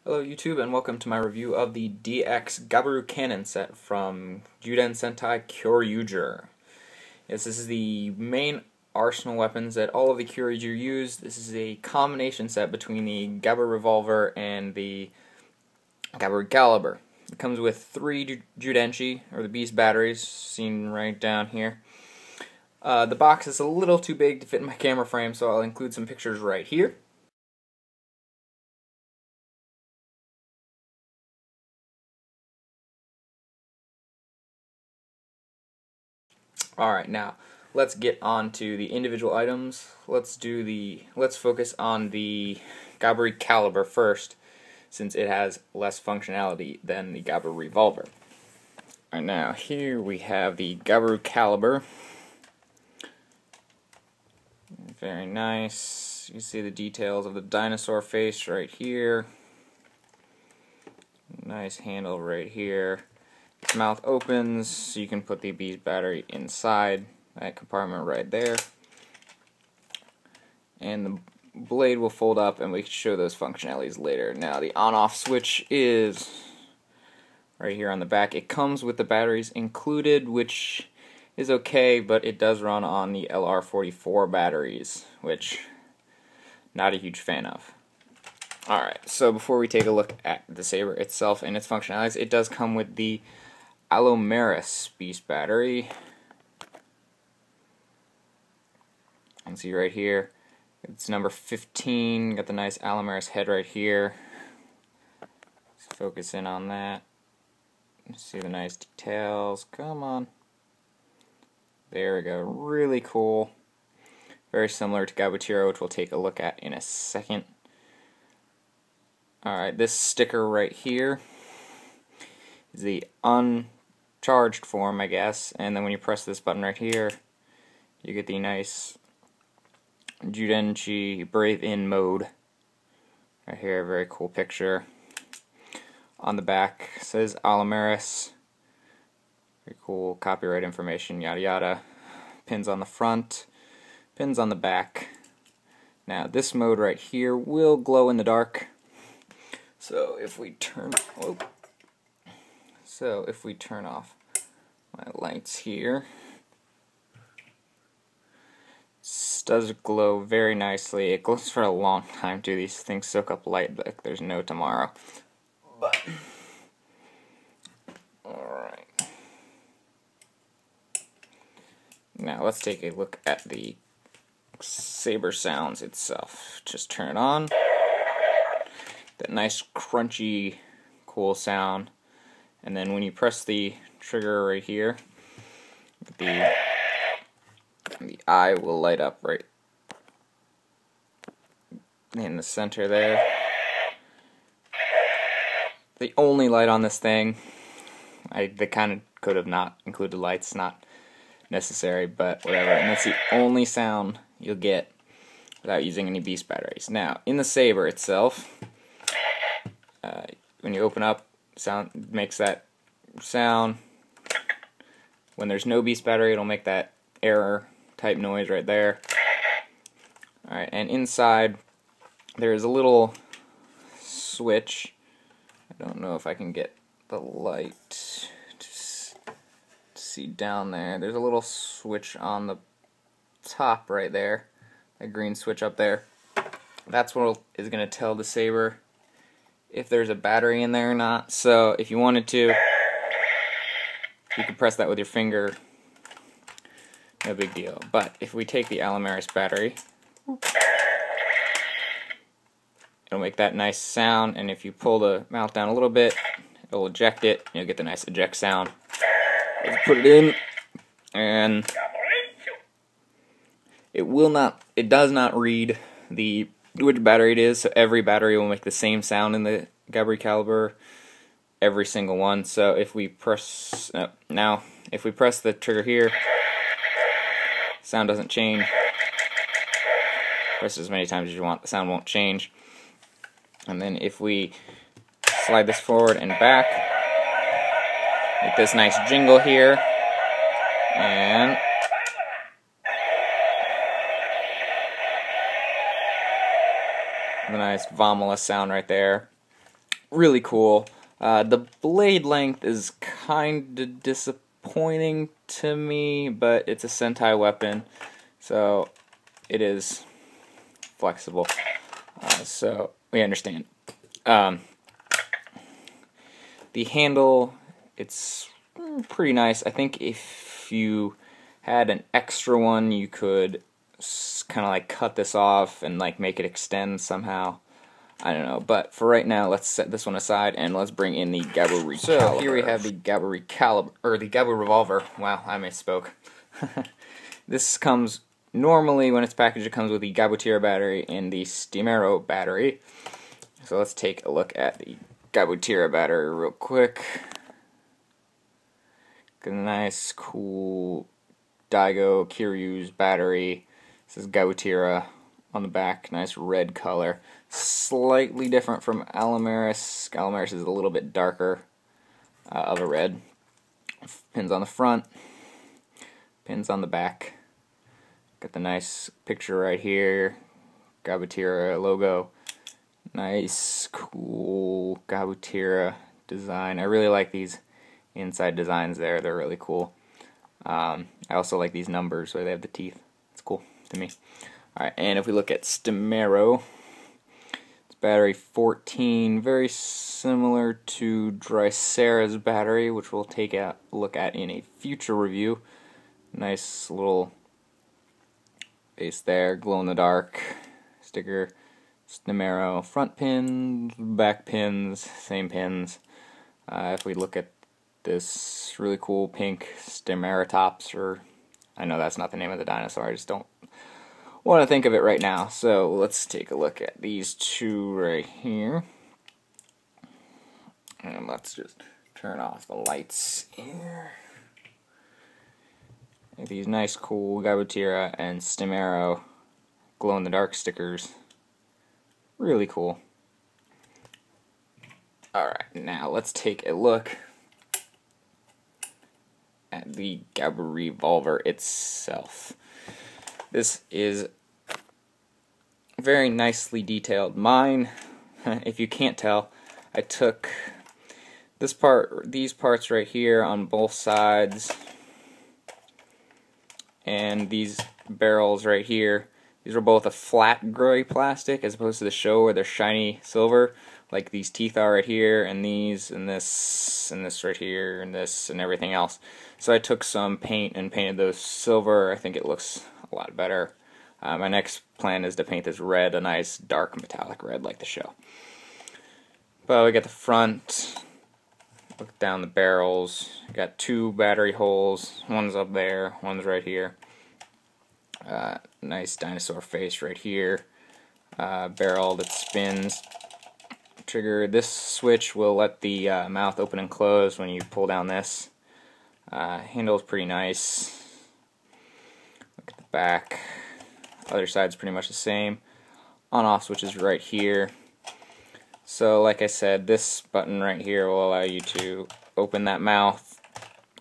Hello YouTube and welcome to my review of the DX Gaburu Cannon set from Zyuden Sentai Kyoryuger. Yes, this is the main arsenal weapons that all of the Kyoryuger use. This is a combination set between the Gaburevolver and the Gaburicaliber. It comes with 3 Zyudenchi, or the beast batteries, seen right down here. The box is a little too big to fit in my camera frame, so I'll include some pictures right here. Alright, now let's get on to the individual items. Let's focus on the Gaburicaliber first, since it has less functionality than the Gaburevolver. Alright, now here we have the Gaburecaliber. Very nice. You see the details of the dinosaur face right here. Nice handle right here. Its mouth opens so you can put the beast battery inside that compartment right there. And the blade will fold up and we can show those functionalities later. Now the on-off switch is right here on the back. It comes with the batteries included, which is okay, but it does run on the LR44 batteries, which not a huge fan of. Alright, so before we take a look at the saber itself and its functionalities, it does come with the Alomeris beast battery. You can see right here, it's number 15, got the nice Alomeris head right here. Let's focus in on that. See the nice details, come on. There we go, really cool. Very similar to Gaburevolver, which we'll take a look at in a second. Alright, this sticker right here is the uncharged form, I guess, and then when you press this button right here, you get the nice Zyudenchi Brave In mode. Right here, very cool picture. On the back says Alomeris. Very cool copyright information, yada yada. Pins on the front, pins on the back. Now this mode right here will glow in the dark. So if we turn off my lights here, this does glow very nicely. It glows for a long time too. These things soak up light like there's no tomorrow. But alright. Now let's take a look at the saber sounds itself. Just turn it on. That nice crunchy cool sound, and then when you press the trigger right here, the eye will light up right in the center there. The only light on this thing, they kind of could have not included lights, not necessary, but whatever, and that's the only sound you'll get without using any beast batteries. Now in the saber itself, when you open up, sound makes that sound. When there's no beast battery, it'll make that error type noise right there. Alright, and inside there is a little switch. I don't know if I can get the light to see down there. There's a little switch on the top right there, a green switch up there. That's what is going to tell the saber if there's a battery in there or not. So if you wanted to, you could press that with your finger, no big deal. But if we take the Alomeris battery, it'll make that nice sound, and if you pull the mouth down a little bit, it'll eject it, and you'll get the nice eject sound. Let's put it in, and it does not read which battery it is, so every battery will make the same sound in the Gaburicaliber, every single one. So if we press if we press the trigger here, sound doesn't change. Press as many times as you want, the sound won't change. And then if we slide this forward and back, get this nice jingle here, and the nice vomalous sound right there. really cool. The blade length is kind of disappointing to me, but it's a Sentai weapon, so it is flexible. So we understand. The handle, it's pretty nice. I think if you had an extra one, you could kind of like cut this off and like make it extend somehow. I don't know, but for right now, let's set this one aside and let's bring in the Gaburicaliber. So here we have the Gaburicaliber, or the Gaburevolver. Wow, I misspoke. This comes normally when it's packaged. It comes with the Gabutira battery and the Stimero battery. So let's take a look at the Gabutira battery real quick. Got a nice, cool Daigo Kiryu's battery. This is Gabutira on the back, nice red color. Slightly different from Alamaris. Alamaris is a little bit darker of a red. Pins on the front, pins on the back. Got the nice picture right here, Gabutira logo. Nice, cool Gabutira design. I really like these inside designs there. They're really cool. I also like these numbers where they have the teeth. It's cool to me. Alright, and if we look at Stimero, it's battery 14, very similar to Drysera's battery, which we'll take a look at in a future review. Nice little base there, glow-in-the-dark sticker. Stimero, front pins, back pins, same pins. If we look at this really cool pink Stimeratops, or I know that's not the name of the dinosaur, I just don't want to think of it right now. So let's take a look at these two right here. And let's just turn off the lights here. These nice cool Gabutira and Stimero glow-in-the-dark stickers. Really cool. Alright, now let's take a look at the Gaburevolver itself. This is very nicely detailed. Mine, if you can't tell, I took this part, these parts right here on both sides, and these barrels right here. These are both a flat gray plastic as opposed to the show where they're shiny silver, like these teeth are right here, and these, and this right here, and this, and everything else. So I took some paint and painted those silver. I think it looks a lot better. My next plan is to paint this red, a nice dark metallic red like the show. But we got the front, look down the barrels, got two battery holes, one's up there, one's right here. Nice dinosaur face right here, barrel that spins. Trigger, this switch will let the mouth open and close when you pull down this. Handle is pretty nice. Look at the back. Other side's pretty much the same. On-off switch is right here. So like I said, this button right here will allow you to open that mouth,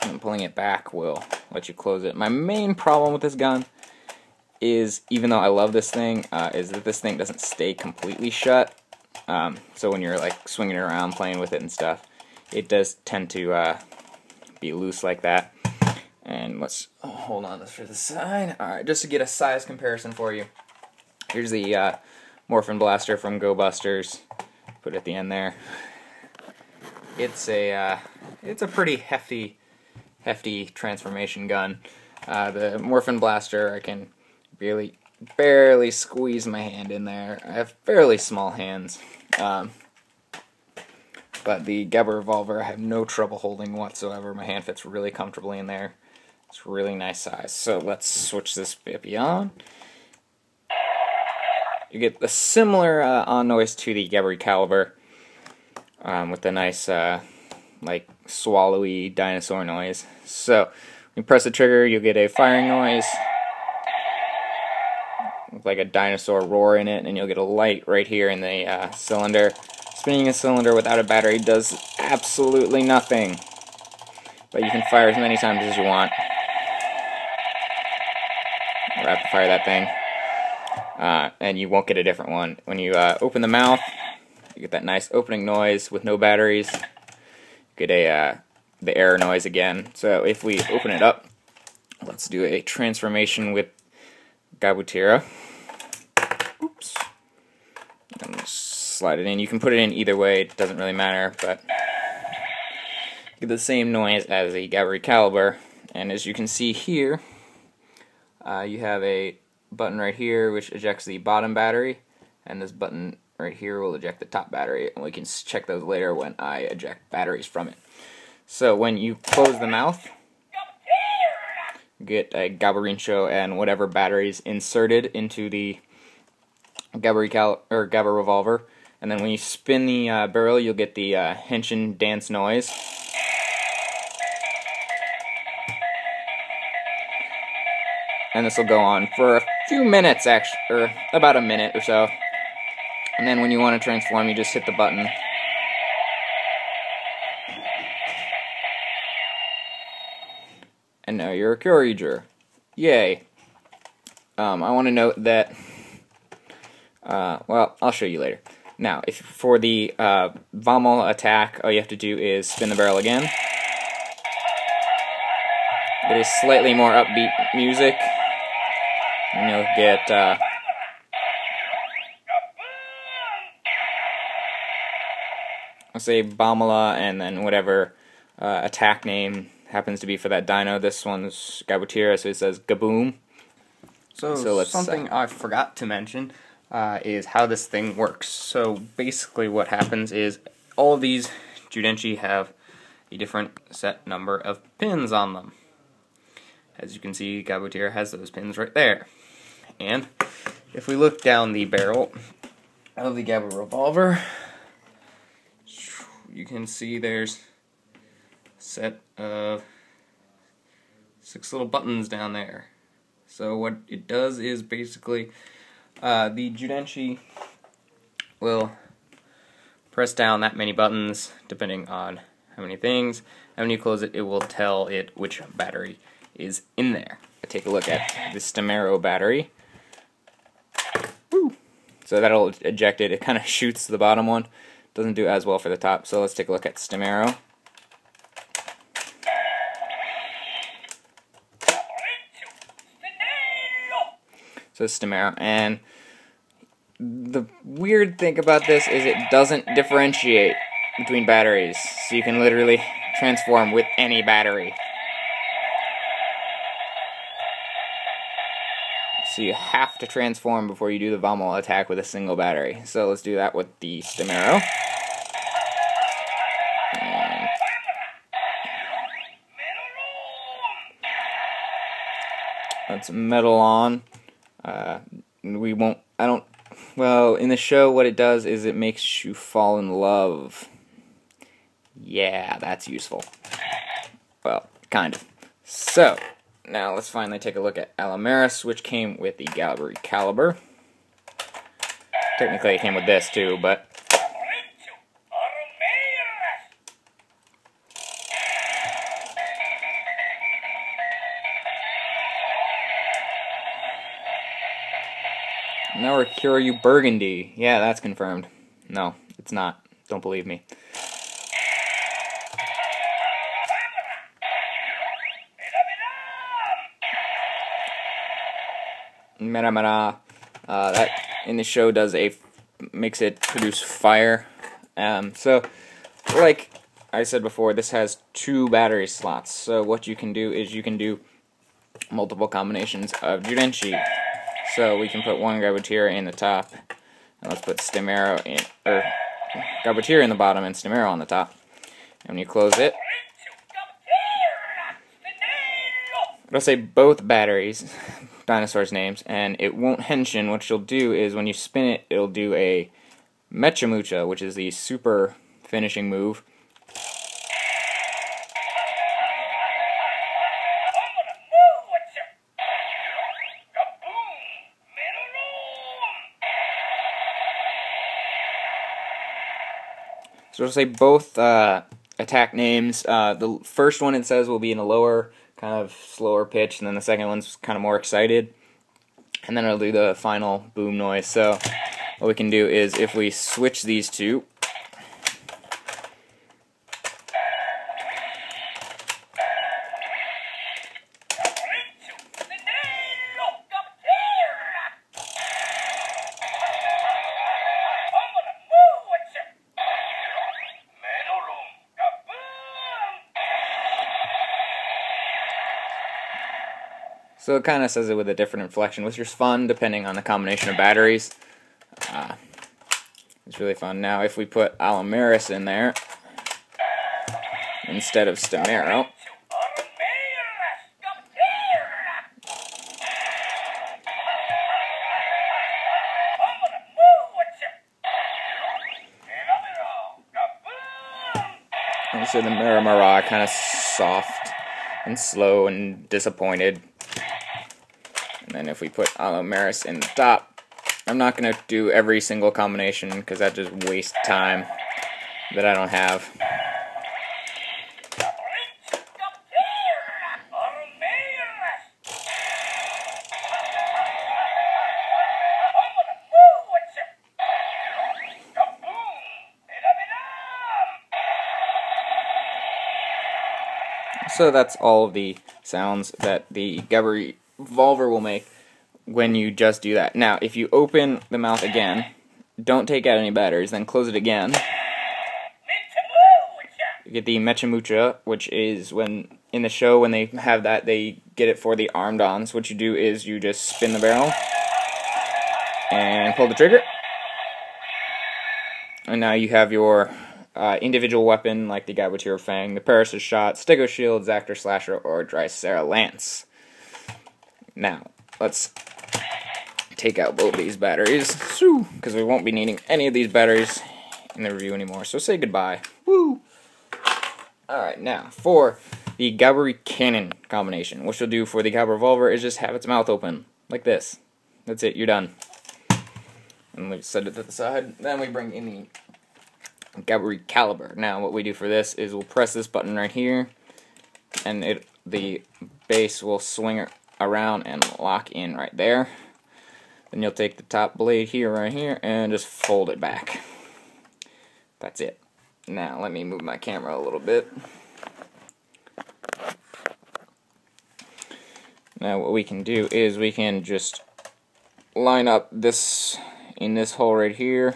and pulling it back will let you close it. My main problem with this gun is, even though I love this thing, is that this thing doesn't stay completely shut. So when you're like swinging it around, playing with it and stuff, it does tend to be loose like that. And let's hold on this for the side. Alright, just to get a size comparison for you. Here's the Morphin Blaster from Go Busters. Put it at the end there. It's a pretty hefty transformation gun. The Morphin Blaster, I can barely squeeze my hand in there. I have fairly small hands. But the Gaburevolver I have no trouble holding whatsoever. My hand fits really comfortably in there. It's a really nice size. So let's switch this baby on. You get a similar on noise to the Gaburicaliber, with the nice like swallowy dinosaur noise. So when you press the trigger, you'll get a firing noise with like a dinosaur roar in it, and you'll get a light right here in the cylinder. Spinning a cylinder without a battery does absolutely nothing, but you can fire as many times as you want. Rapid fire that thing, and you won't get a different one. When you open the mouth, you get that nice opening noise with no batteries. You get the error noise again. So if we open it up, let's do a transformation with Gabutira. Oops. And slide it in. You can put it in either way, it doesn't really matter, but you get the same noise as a Gaburicaliber. And as you can see here, you have a button right here which ejects the bottom battery, and this button right here will eject the top battery, and we can check those later when I eject batteries from it. So when you close the mouth, you get a Gaburincho and whatever batteries inserted into the Gaburevolver, and then when you spin the barrel, you'll get the Henshin dance noise. And this will go on for a few minutes, actually, or about a minute or so. And then when you want to transform, you just hit the button. And now you're a Kyoryuger. Yay. I want to note that, well, I'll show you later. Now, for the Vamel attack, all you have to do is spin the barrel again. It is slightly more upbeat music. And you'll get I'll say Bamala, and then whatever attack name happens to be for that dino. This one's Gabutira, so it says Gaboom. So something I forgot to mention is how this thing works. So basically what happens is all of these Zyudenchi have a different set number of pins on them. As you can see, Gabutira has those pins right there. And if we look down the barrel of the Gaburevolver, you can see there's a set of 6 little buttons down there. So what it does is basically the Zyudenchi will press down that many buttons depending on how many things, and when you close it, it will tell it which battery is in there. Take a look at the Stemero battery. Woo. So that'll eject it. It kind of shoots the bottom one. Doesn't do as well for the top. So let's take a look at Stemero. So Stemero, and the weird thing about this is it doesn't differentiate between batteries. So you can literally transform with any battery. So you have to transform before you do the Vamel attack with a single battery. So let's do that with the Stemero. Let's metal on. Well, in the show what it does is it makes you fall in love. Yeah, that's useful. Well, kind of. So, now let's finally take a look at Alamaris, which came with the Gaburicaliber. Technically it came with this too, but now we're Kyoryu Burgundy. Yeah, that's confirmed. No, it's not. Don't believe me. Mera. That in the show makes it produce fire. So, like I said before, this has 2 battery slots. So what you can do is you can do multiple combinations of Zyudenchi. So we can put one Gabutira in the top, and let's put Stemero in, or Gabutira in the bottom and Stemero on the top. And when you close it, it'll say both batteries, dinosaurs' names, and it won't henshin. What you'll do is when you spin it, it'll do a Mechamucha, which is the super finishing move. So it'll say both attack names. The first one it says will be in a lower, kind of slower pitch, and then the second one's kind of more excited. And then it'll do the final boom noise. So what we can do is if we switch these two, so it kind of says it with a different inflection, which is fun depending on the combination of batteries. It's really fun. Now if we put Allomeris in there instead of Stemero, and so the Miramara kind of soft and slow and disappointed. And then if we put Allomeris in the top, I'm not going to do every single combination because that just wastes time that I don't have. So that's all of the sounds that the Gaburevolver will make when you just do that. Now, if you open the mouth again, don't take out any batteries, then close it again. You get the Mechamucha, which is when, in the show, when they have that, they get it for the armed-ons. What you do is you just spin the barrel and pull the trigger. And now you have your individual weapon, like the Gaburevolver Fang, the Paris' Shot, Stego Shield, Zactor Slasher, or Drysera Lance. Now, let's take out both these batteries, because we won't be needing any of these batteries in the review anymore, so say goodbye. Woo! Alright, now, for the Gaburu Cannon combination, what you'll do for the Gaburevolver is just have its mouth open, like this. That's it, you're done. And we set it to the side, then we bring in the Gaburicaliber. Now what we do for this is we'll press this button right here, and the base will swing around and lock in right there. Then you'll take the top blade here, right here, and just fold it back. That's it. Now let me move my camera a little bit. Now what we can do is we can just line up this in this hole right here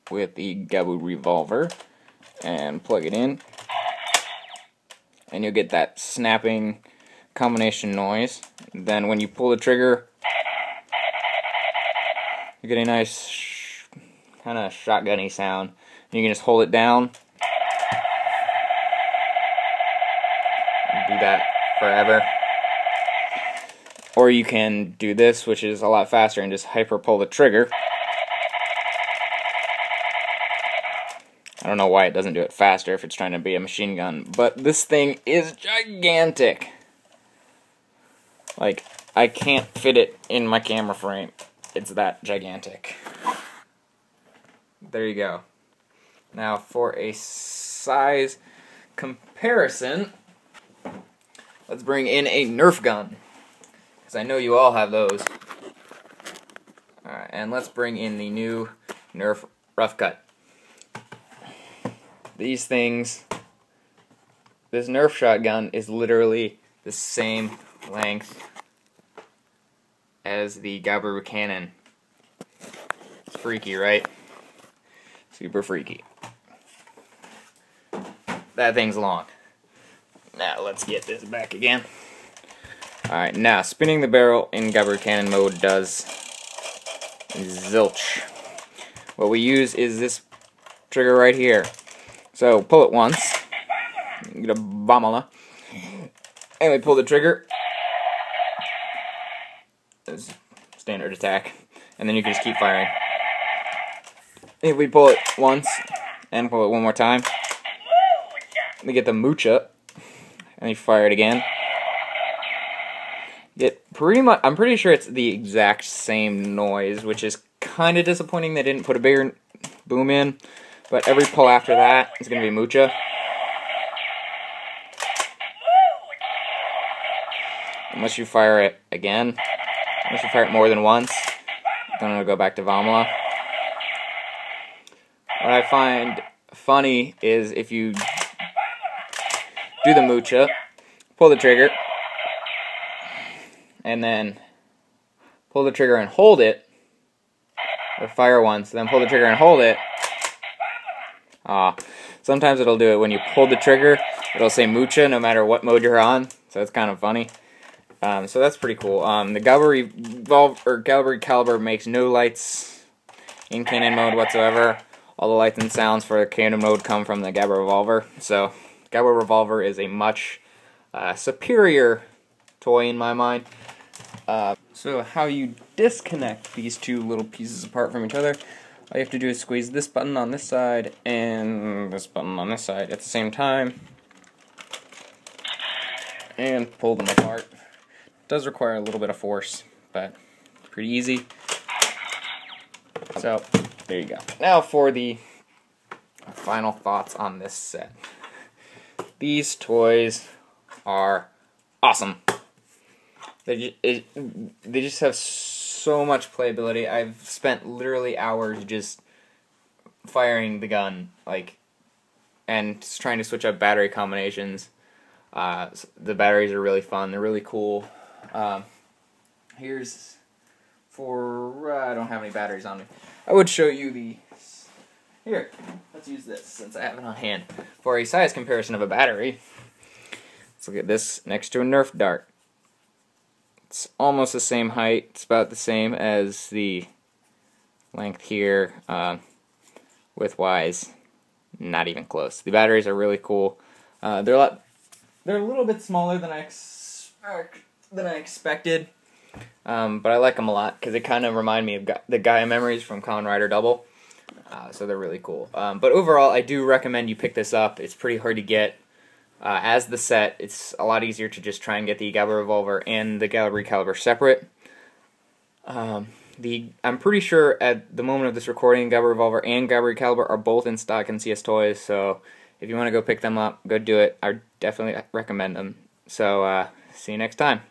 with the Gaburevolver and plug it in, and you'll get that snapping combination noise. Then when you pull the trigger, you get a nice kind of shotgunny sound. You can just hold it down and do that forever, or you can do this, which is a lot faster, and just hyper pull the trigger. I don't know why it doesn't do it faster if it's trying to be a machine gun, but this thing is gigantic. Like, I can't fit it in my camera frame. It's that gigantic. There you go. Now, for a size comparison, let's bring in a Nerf gun, because I know you all have those. Alright, and let's bring in the new Nerf Rough Cut. These things, this Nerf shotgun is literally the same length as the Gaburu Cannon. It's freaky, right? Super freaky. That thing's long. Now let's get this back again. Alright, now spinning the barrel in Gaburu Cannon mode does zilch. What we use is this trigger right here. So pull it once, get a Vamala, and we pull the trigger. It's standard attack, and then you can just keep firing. If we pull it once and pull it one more time, we get the Mucha, and you fire it again. Get pretty much. I'm pretty sure it's the exact same noise, which is kind of disappointing. They didn't put a bigger boom in. But every pull after that is going to be Mucha. Unless you fire it again. Unless you fire it more than once. Then it'll go back to Vamala. what I find funny is if you do the mucha, pull the trigger, and then pull the trigger and hold it, or fire once, then pull the trigger and hold it. Sometimes it'll do it when you pull the trigger, it'll say mucha no matter what mode you're on, so it's kind of funny. So that's pretty cool. The Gaburicaliber makes no lights in cannon mode whatsoever. All the lights and sounds for cannon mode come from the Gaburevolver. So Gaburevolver is a much superior toy in my mind. So how you disconnect these two little pieces apart from each other, all you have to do is squeeze this button on this side and this button on this side at the same time and pull them apart. It does require a little bit of force, but it's pretty easy. So there you go. Now for the final thoughts on this set. These toys are awesome. They just have so much playability. I've spent literally hours just firing the gun, and just trying to switch up battery combinations. The batteries are really fun. They're really cool. Here's for I don't have any batteries on me. I would show you the. Here, let's use this since I have it on hand for a size comparison of a battery. Let's look at this next to a Nerf dart. It's almost the same height. It's about the same as the length here. Width-wise, not even close. The batteries are really cool. They're a little bit smaller than I expected, but I like them a lot because they kind of remind me of the Gaia memories from Kamen Rider Double. So they're really cool. But overall, I do recommend you pick this up. It's pretty hard to get. As the set, it's a lot easier to just try and get the Gaburevolver and the Gaburicaliber separate. I'm pretty sure at the moment of this recording, Gaburevolver and Gaburicaliber are both in stock in CS Toys, so if you want to go pick them up, go do it. I definitely recommend them. So, see you next time.